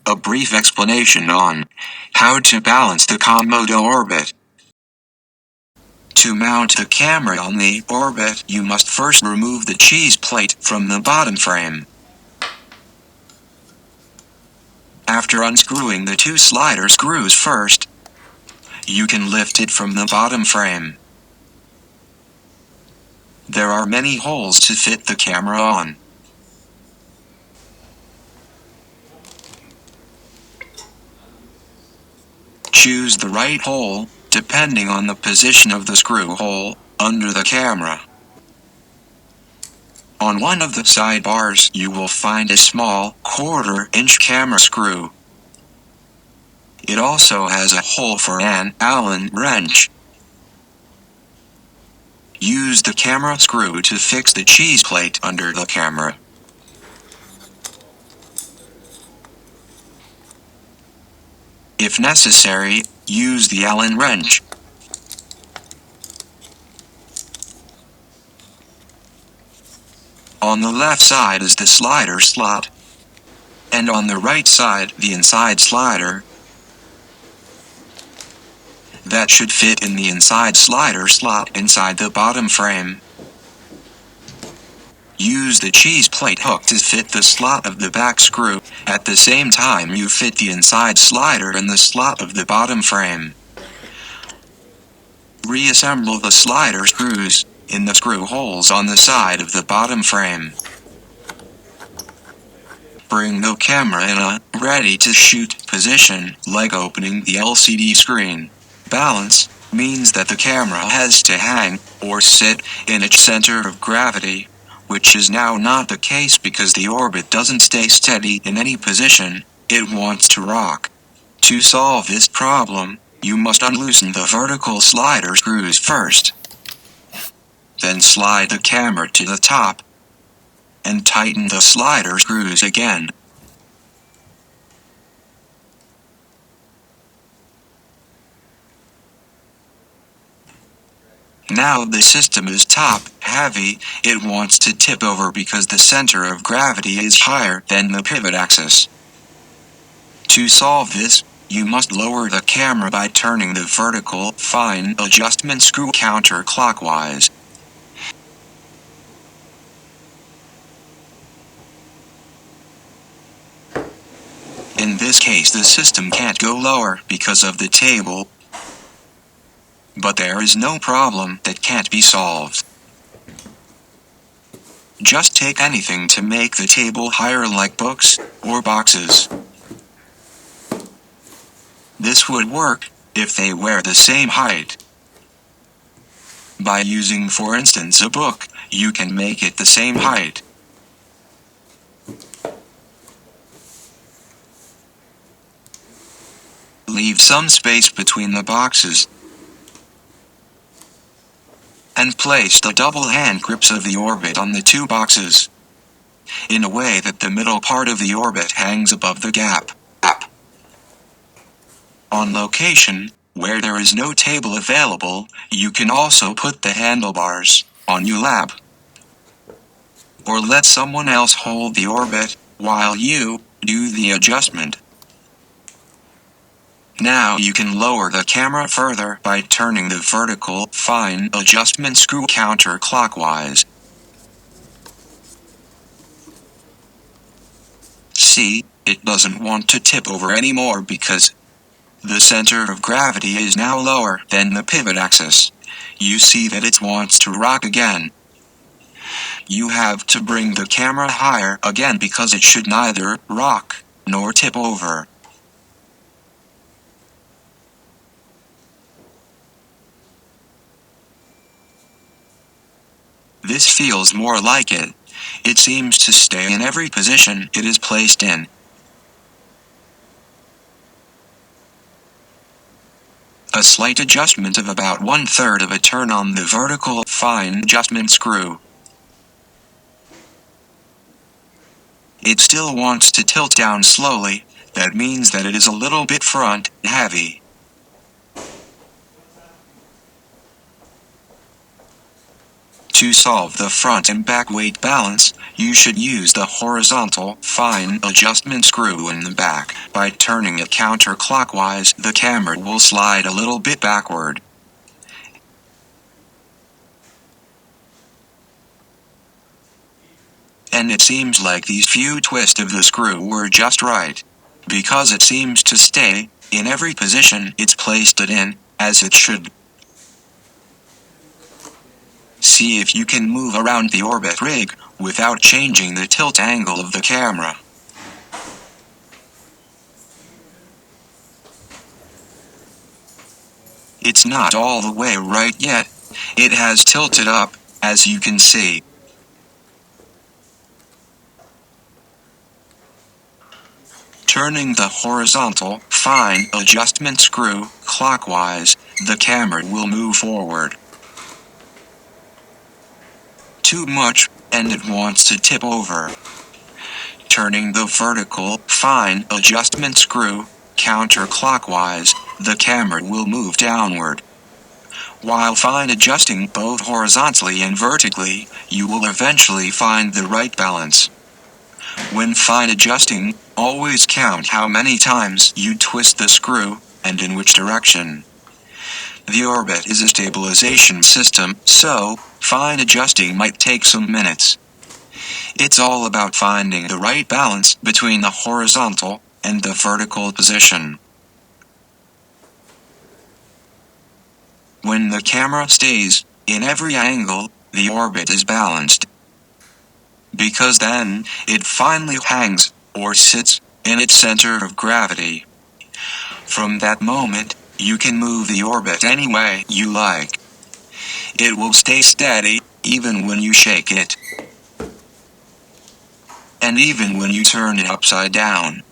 A brief explanation on how to balance the Comodo orbit. To mount the camera on the orbit, you must first remove the cheese plate from the bottom frame. After unscrewing the two slider screws first, you can lift it from the bottom frame. There are many holes to fit the camera on. Choose the right hole, depending on the position of the screw hole, under the camera. On one of the sidebars you will find a small, 1/4-inch camera screw. It also has a hole for an Allen wrench. Use the camera screw to fix the cheese plate under the camera. If necessary, use the Allen wrench. On the left side is the slider slot, and on the right side the inside slider. That should fit in the inside slider slot inside the bottom frame. Use the cheese plate hook to fit the slot of the back screw, at the same time you fit the inside slider in the slot of the bottom frame. Reassemble the slider screws in the screw holes on the side of the bottom frame. Bring the camera in a ready-to-shoot position, like opening the LCD screen. Balance means that the camera has to hang or sit in its center of gravity, which is now not the case because the orbit doesn't stay steady in any position, it wants to rock. To solve this problem, you must unloosen the vertical slider screws first. Then slide the camera to the top, and tighten the slider screws again. Now the system is top-heavy, it wants to tip over because the center of gravity is higher than the pivot axis. To solve this, you must lower the camera by turning the vertical fine adjustment screw counterclockwise. In this case the system can't go lower because of the table. But there is no problem that can't be solved. Just take anything to make the table higher, like books or boxes. This would work if they were the same height. By using, for instance, a book, you can make it the same height. Leave some space between the boxes, and place the double hand grips of the orbit on the two boxes, in a way that the middle part of the orbit hangs above the gap. On location, where there is no table available, you can also put the handlebars on your lap, or let someone else hold the orbit while you do the adjustment. Now you can lower the camera further by turning the vertical fine adjustment screw counterclockwise. See, it doesn't want to tip over anymore because the center of gravity is now lower than the pivot axis. You see that it wants to rock again. You have to bring the camera higher again because it should neither rock nor tip over. This feels more like it. It seems to stay in every position it is placed in. A slight adjustment of about 1/3 of a turn on the vertical fine adjustment screw. It still wants to tilt down slowly, that means that it is a little bit front heavy. To solve the front and back weight balance, you should use the horizontal fine adjustment screw in the back. By turning it counterclockwise, the camera will slide a little bit backward. And it seems like these few twists of the screw were just right. Because it seems to stay in every position it's placed it in, as it should. See if you can move around the orbit rig without changing the tilt angle of the camera. It's not all the way right yet. It has tilted up, as you can see. Turning the horizontal fine adjustment screw clockwise, the camera will move forward. Too much, and it wants to tip over. Turning the vertical fine adjustment screw counterclockwise, the camera will move downward. While fine adjusting both horizontally and vertically, you will eventually find the right balance. When fine adjusting, always count how many times you twist the screw, and in which direction. The orbit is a stabilization system, so fine adjusting might take some minutes. It's all about finding the right balance between the horizontal and the vertical position. When the camera stays in every angle, the orbit is balanced. Because then, it finally hangs, or sits, in its center of gravity. From that moment, you can move the orbit any way you like. It will stay steady, even when you shake it. And even when you turn it upside down.